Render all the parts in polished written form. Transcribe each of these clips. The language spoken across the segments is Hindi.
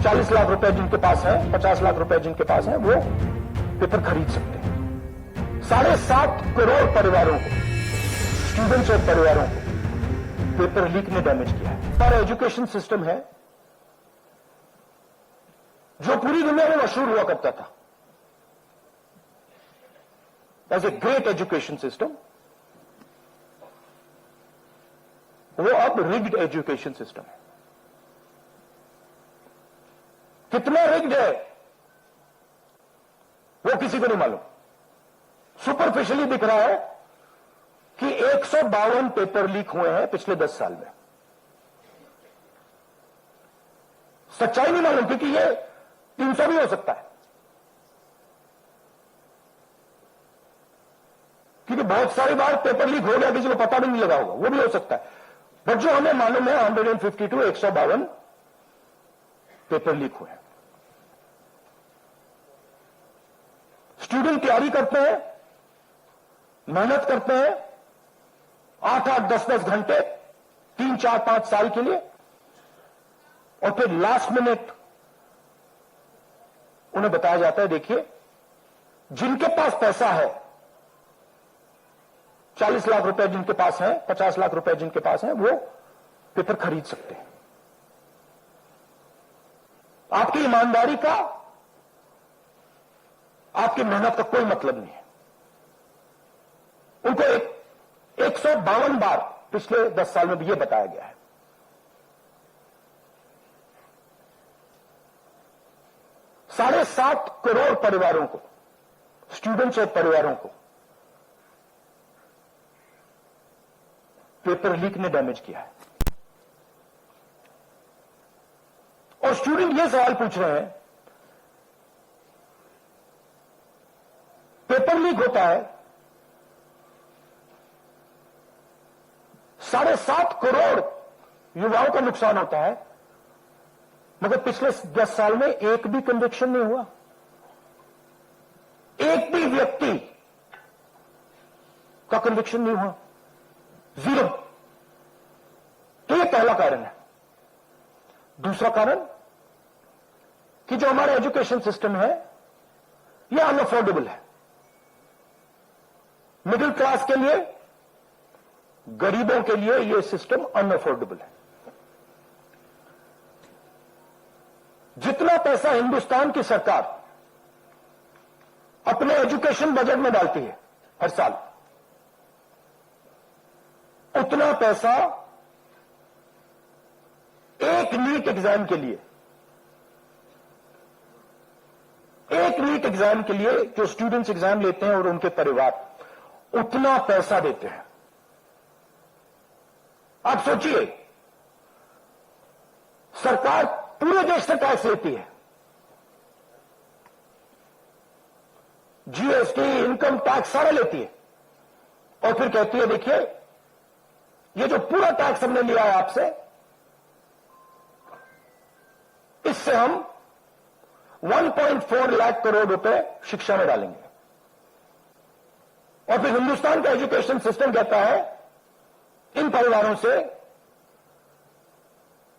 40 लाख रुपए जिनके पास है, 50 लाख रुपए जिनके पास है, वो पेपर खरीद सकते हैं। 7.5 करोड़ परिवारों को, स्टूडेंट्स और परिवारों को पेपर लीक ने डैमेज किया है। हमारा एजुकेशन सिस्टम है जो पूरी दुनिया में मशहूर हुआ करता था as a great education system, वो अब रिग्ड एजुकेशन सिस्टम है। कितना रिग्ड है वो किसी को नहीं मालूम। सुपरफिशियली दिख रहा है कि 152 पेपर लीक हुए हैं पिछले 10 साल में। सच्चाई नहीं मालूम, क्योंकि ये 300 भी हो सकता है, क्योंकि बहुत सारी बार पेपर लीक हो गया, किसी को पता भी नहीं लगा होगा, वो भी हो सकता है। बट जो हमें मालूम है 152 152 पेपर लीक हुए हैं। स्टूडेंट तैयारी करते हैं, मेहनत करते हैं 8-8 10-10 घंटे 3 4 5 साल के लिए, और फिर लास्ट मिनट उन्हें बताया जाता है देखिए जिनके पास पैसा है, 40 लाख रुपए जिनके पास है, 50 लाख रुपए जिनके पास है, वो पेपर खरीद सकते हैं। आपकी ईमानदारी का, आपकी मेहनत का कोई मतलब नहीं है। उनको 152 बार पिछले 10 साल में भी यह बताया गया है। $7.5 करोड़ परिवारों को, स्टूडेंट्स और परिवारों को पेपर लीक ने डैमेज किया है। और स्टूडेंट ये सवाल पूछ रहे हैं, पेपर लीक होता है, 7.5 करोड़ युवाओं का नुकसान होता है, मगर पिछले 10 साल में एक भी कन्विक्शन नहीं हुआ, एक भी व्यक्ति का कन्विक्शन नहीं हुआ, 0। तो यह पहला कारण है। दूसरा कारण कि जो हमारा एजुकेशन सिस्टम है यह अनअफोर्डेबल है। मिडिल क्लास के लिए, गरीबों के लिए यह सिस्टम अनअफोर्डेबल है। जितना पैसा हिंदुस्तान की सरकार अपने एजुकेशन बजट में डालती है हर साल, उतना पैसा एक नीट एग्जाम के लिए, जो स्टूडेंट्स एग्जाम लेते हैं और उनके परिवार, उतना पैसा देते हैं। आप सोचिए, सरकार पूरे देश से टैक्स लेती है, जीएसटी, इनकम टैक्स सारा लेती है, और फिर कहती है देखिए ये जो पूरा टैक्स हमने लिया है आपसे, इससे हम 1.4 लाख करोड़ रुपए शिक्षा में डालेंगे। और फिर हिंदुस्तान का एजुकेशन सिस्टम कहता है इन परिवारों से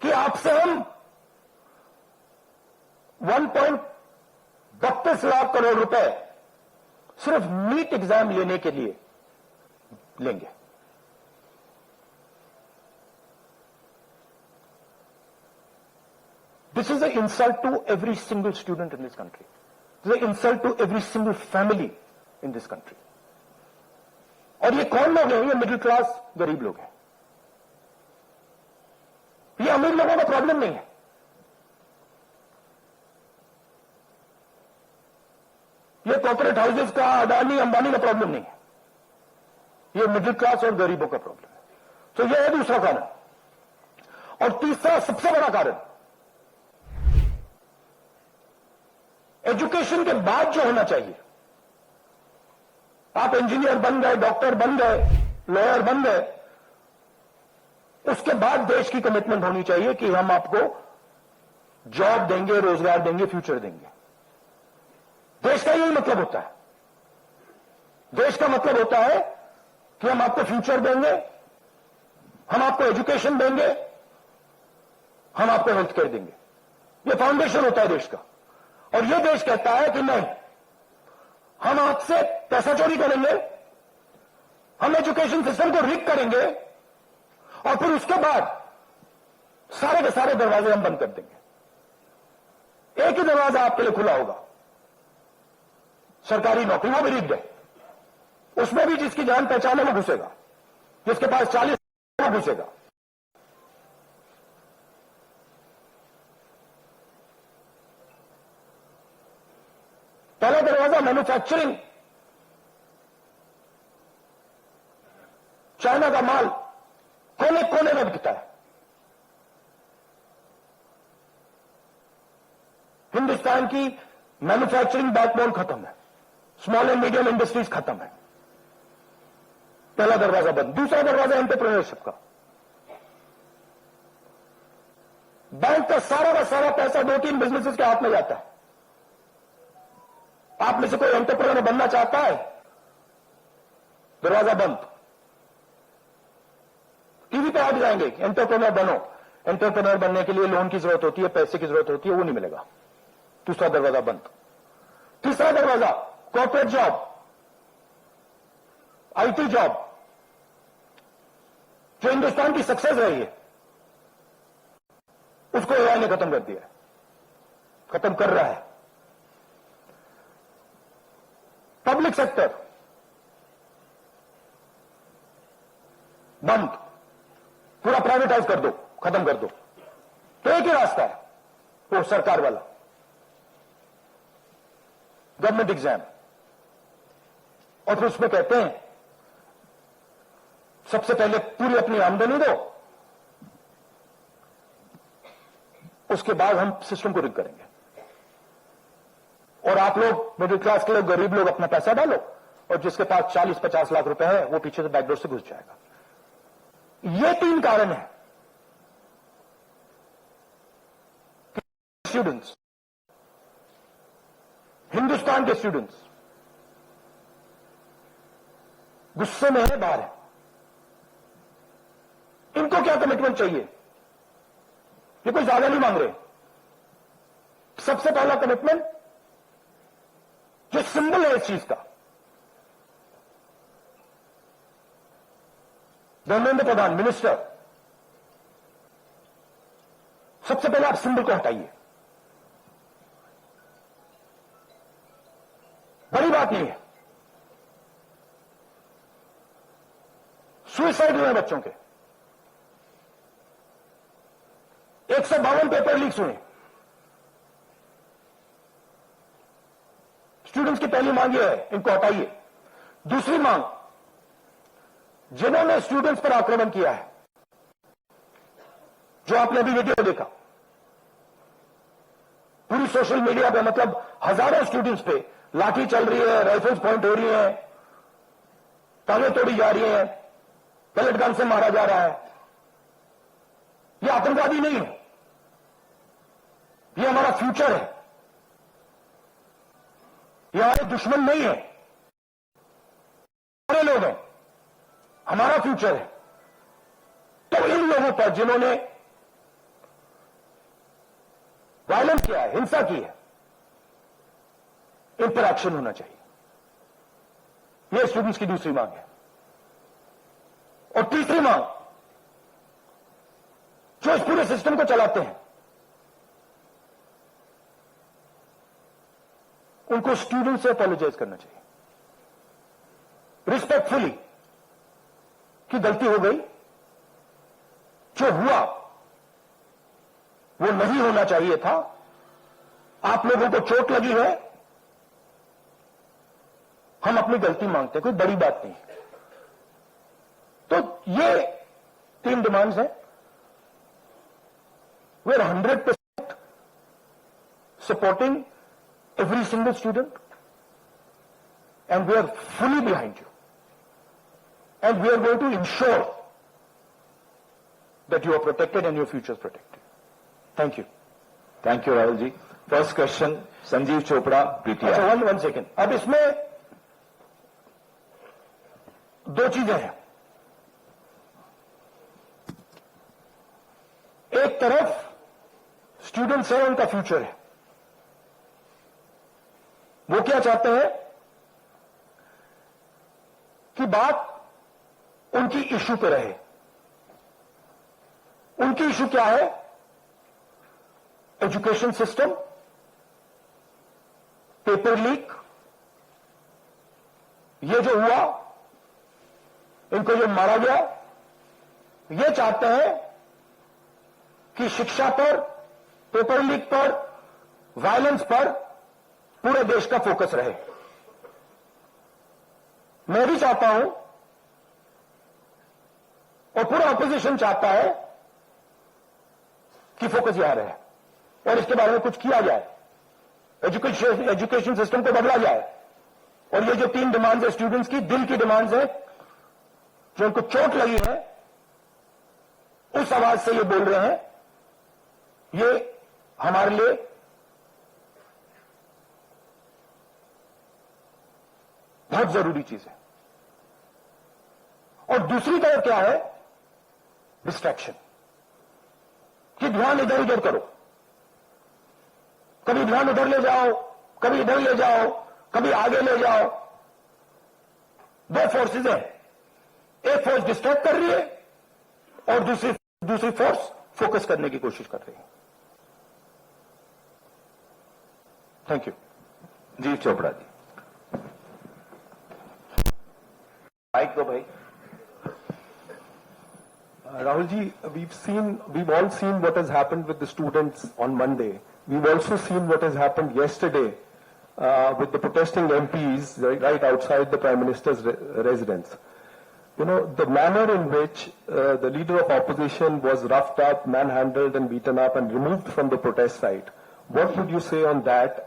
कि आपसे हम 1.32 लाख करोड़ रुपए सिर्फ नीट एग्जाम लेने के लिए लेंगे। This is an insult to every single student in this country. This is an insult to every single family in this country. और ये कौन लोग हैं? ये मिडिल क्लास गरीब लोग हैं। ये अमीर लोगों का प्रॉब्लम नहीं है। ये कॉर्पोरेट हाउसेस का, अडानी अंबानी का प्रॉब्लम नहीं है। ये मिडिल क्लास और गरीबों का प्रॉब्लम है। तो यह है दूसरा कारण। और तीसरा सबसे बड़ा कारण, एजुकेशन के बाद जो होना चाहिए, आप इंजीनियर बन गए, डॉक्टर बन गए, लॉयर बन गए, उसके बाद देश की कमिटमेंट होनी चाहिए कि हम आपको जॉब देंगे, रोजगार देंगे, फ्यूचर देंगे। देश का यही मतलब होता है। देश का मतलब होता है कि हम आपको फ्यूचर देंगे, हम आपको एजुकेशन देंगे, हम आपको हेल्थ केयर देंगे। ये फाउंडेशन होता है देश का। और ये देश कहता है कि नहीं, हम आपसे पैसा चोरी करेंगे, हम एजुकेशन सिस्टम को रिग करेंगे और फिर उसके बाद सारे के सारे दरवाजे हम बंद कर देंगे। एक ही दरवाजा आपके लिए खुला होगा, सरकारी नौकरी, वो भी रिग्ड है। उसमें भी जिसकी जान पहचान है वो घुसेगा, जिसके पास 40 वो घुसेगा। पहला दरवाजा मैन्युफैक्चरिंग, चाइना का माल कोने कोने में बिकता है, हिंदुस्तान की मैन्युफैक्चरिंग बैकबोन खत्म है, स्मॉल एंड मीडियम इंडस्ट्रीज खत्म है। पहला दरवाजा बंद। दूसरा दरवाजा एंटरप्रेन्योरशिप का। बैंक का सारा पैसा 2-3 बिजनेसेस के हाथ में जाता है। आप में से कोई एंटरप्रेन्योर बनना चाहता है, दरवाजा बंद। टीवी पे आ जाएंगे, एंटरप्रेन्योर बनो। एंटरप्रेन्योर बनने के लिए लोन की जरूरत होती है, पैसे की जरूरत होती है, वो नहीं मिलेगा। दूसरा दरवाजा बंद। तीसरा दरवाजा कॉर्पोरेट जॉब, आईटी जॉब, जो हिंदुस्तान की सक्सेस रही है, उसको एआई ने खत्म कर दिया, खत्म कर रहा है। पब्लिक सेक्टर बंद, पूरा प्राइवेटाइज कर दो, खत्म कर दो। तो एक ही रास्ता है, वो सरकार वाला, गवर्नमेंट एग्जाम। और फिर उसमें कहते हैं सबसे पहले पूरी अपनी आमदनी दो, उसके बाद हम सिस्टम को रिग करेंगे। और आप लोग मिडिल क्लास के लोग, गरीब लोग अपना पैसा डालो, और जिसके पास 40-50 लाख रुपए है वो पीछे से बैकडोर से घुस जाएगा। ये 3 कारण है। स्टूडेंट्स, हिंदुस्तान के स्टूडेंट्स गुस्से में है, बाहर है। इनको क्या कमिटमेंट चाहिए? ये कोई ज्यादा नहीं मांग रहे। सबसे पहला कमिटमेंट जो सिंबल है इस चीज का, धर्मेंद्र प्रधान मिनिस्टर, सबसे पहले आप सिंबल को हटाइए। बड़ी बात नहीं है। सुसाइड हुए बच्चों के 152 पेपर लीक्स हुए। स्टूडेंट्स की पहली मांग यह है, इनको हटाइए। दूसरी मांग, जिन्होंने स्टूडेंट्स पर आक्रमण किया है, जो आपने अभी वीडियो देखा, पूरी सोशल मीडिया पे, मतलब हजारों स्टूडेंट्स पे लाठी चल रही है, राइफल्स पॉइंट हो रही है, टांगें तोड़ी जा रही हैं, पेलेट गन से मारा जा रहा है। यह आतंकवादी नहीं है, यह हमारा फ्यूचर है, यह हमारे दुश्मन नहीं है, हमारे लोग हैं, हमारा फ्यूचर है। तो इन लोगों पर जिन्होंने वायलेंस किया है, हिंसा की है, इन पर एक्शन होना चाहिए। यह स्टूडेंट्स की दूसरी मांग है। और तीसरी मांग, जो इस पूरे सिस्टम को चलाते हैं, उनको स्टूडेंट से अपोलोजाइज करना चाहिए, रिस्पेक्टफुली, कि गलती हो गई, जो हुआ वो नहीं होना चाहिए था, आप लोगों को चोट लगी है, हम अपनी गलती मांगते हैं, कोई बड़ी बात नहीं है। तो ये 3 डिमांड्स हैं। We are 100% supporting every single student, and we are fully behind you, and we are going to ensure that you are protected and your future is protected. Thank you. Thank you, Rahul ji. First question, Sanjeev Chopra, PTI. अच्छा, one second. अब इसमें 2 चीजें हैं। एक तरफ स्टूडेंट्स हैं, उनका फ्यूचर है। वो क्या चाहते हैं कि बात उनकी इशू पे रहे। उनकी इशू क्या है? एजुकेशन सिस्टम, पेपर लीक, ये जो हुआ, इनको जो मारा गया, ये चाहते हैं कि शिक्षा पर, पेपर लीक पर, वायलेंस पर पूरे देश का फोकस रहे। मैं भी चाहता हूं और पूरा ऑपोजिशन चाहता है कि फोकस यहां रहे और इसके बारे में कुछ किया जाए, एजुकेशन सिस्टम को बदला जाए। और ये जो 3 डिमांड्स है स्टूडेंट्स की, दिल की डिमांड्स है, जो उनको चोट लगी है, उस आवाज से ये बोल रहे हैं, ये हमारे लिए बहुत जरूरी चीज है। और दूसरी तरफ क्या है? डिस्ट्रैक्शन, कि ध्यान इधर उधर करो, कभी ध्यान उधर ले जाओ, कभी इधर ले जाओ, कभी आगे ले जाओ। 2 फोर्सेज हैं, एक फोर्स डिस्ट्रैक्ट कर रही है और दूसरी फोर्स फोकस करने की कोशिश कर रही है। Thank you. जीव चोपड़ा जी, माइक दो भाई। Rahul ji, we've all seen what has happened with the students on Monday. We've also seen what has happened yesterday with the protesting MPs right outside the Prime Minister's residence. You know, the manner in which the leader of opposition was roughed up, manhandled and beaten up and removed from the protest site. What would you say on that?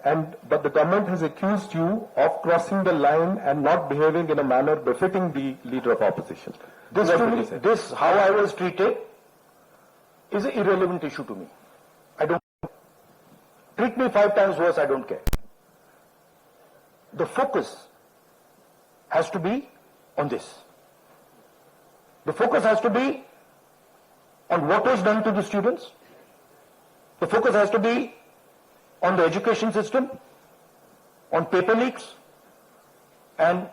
But the government has accused you of crossing the line and not behaving in a manner befitting the leader of opposition. This, how I was treated, is an irrelevant issue to me. I don't treat me 5 times worse, I don't care. The focus has to be on this. The focus has to be on what was done to the students. The focus has to be on the education system, on paper leaks, and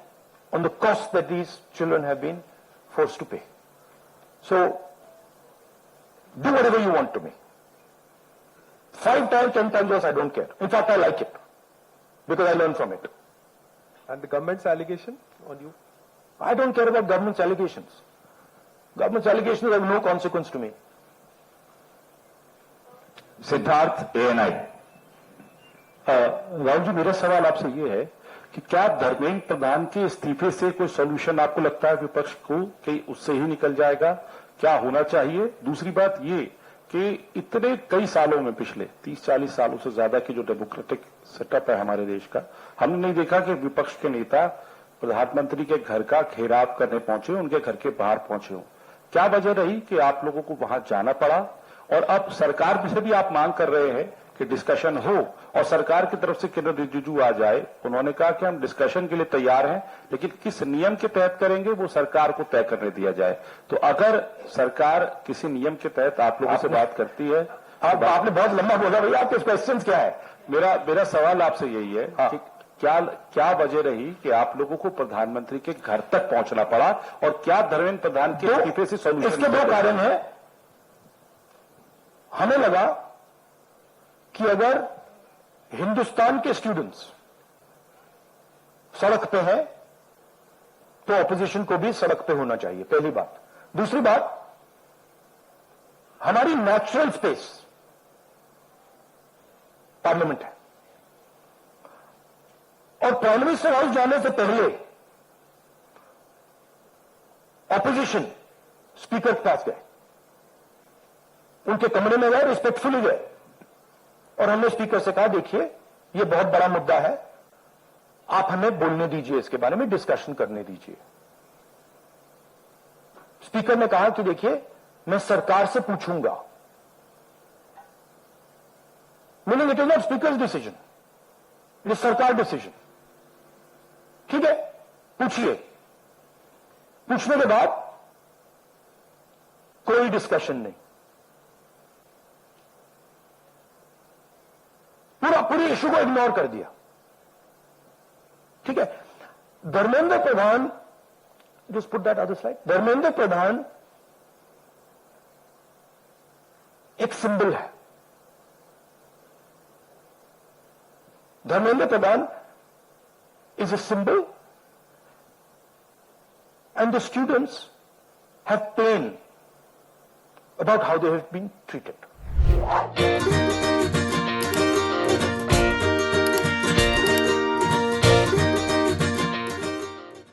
on the cost that these children have been forced to pay. So, do whatever you want to me. 5 times, 10 times worse, I don't care. In fact, I like it, because I learn from it. And the government's allegation on you? I don't care about government's allegations. Government's allegations have no consequence to me. Siddharth, ANI। Rahul ji, मेरा सवाल आपसे ये है कि क्या धर्मेंद्र प्रधान के इस्तीफे से कोई सॉल्यूशन आपको लगता है विपक्ष को कि उससे ही निकल जाएगा? क्या होना चाहिए? दूसरी बात ये कि इतने कई सालों में, पिछले 30-40 सालों से ज्यादा की जो डेमोक्रेटिक सेटअप है हमारे देश का, हमने नहीं देखा कि विपक्ष के नेता प्रधानमंत्री के घर का घेराव करने पहुंचे, उनके घर के बाहर पहुंचे हो। क्या वजह रही कि आप लोगों को वहां जाना पड़ा? और अब सरकार से भी आप मांग कर रहे हैं कि डिस्कशन हो और सरकार की तरफ से किरण रिजिजू आ जाए। उन्होंने कहा कि हम डिस्कशन के लिए तैयार हैं, लेकिन किस नियम के तहत करेंगे वो सरकार को तय करने दिया जाए। तो अगर सरकार किसी नियम के तहत आप लोगों से बात करती है। आपने बहुत लंबा बोला भैया, आपके क्वेश्चन क्या है? मेरा सवाल आपसे यही है कि क्या वजह रही कि आप लोगों को प्रधानमंत्री के घर तक पहुंचना पड़ा और क्या धर्मेंद्र प्रधान के इस्तीफे से सॉल्यूशन? इसके 2 कारण है। हमें लगा कि अगर हिंदुस्तान के स्टूडेंट्स सड़क पे हैं तो ऑपोजिशन को भी सड़क पे होना चाहिए, पहली बात। दूसरी बात, हमारी नेचुरल स्पेस पार्लियामेंट है और प्राइम मिनिस्टर हाउस जाने से पहले ऑपोजिशन स्पीकर के पास गए, उनके कमरे में गए, रिस्पेक्टफुली गए और हमने स्पीकर से कहा, देखिए ये बहुत बड़ा मुद्दा है, आप हमें बोलने दीजिए, इसके बारे में डिस्कशन करने दीजिए। स्पीकर ने कहा कि देखिए मैं सरकार से पूछूंगा, meaning it is not speakers decision, it is सरकार डिसीजन। ठीक है, पूछिए। पूछने के बाद कोई डिस्कशन नहीं। पूरी इशू को इग्नोर कर दिया। ठीक है, Dharmendra Pradhan, just put that other slide, Dharmendra Pradhan एक सिंबल है। धर्मेंद्र प्रधान is a symbol, and the students have pain about how they have been treated.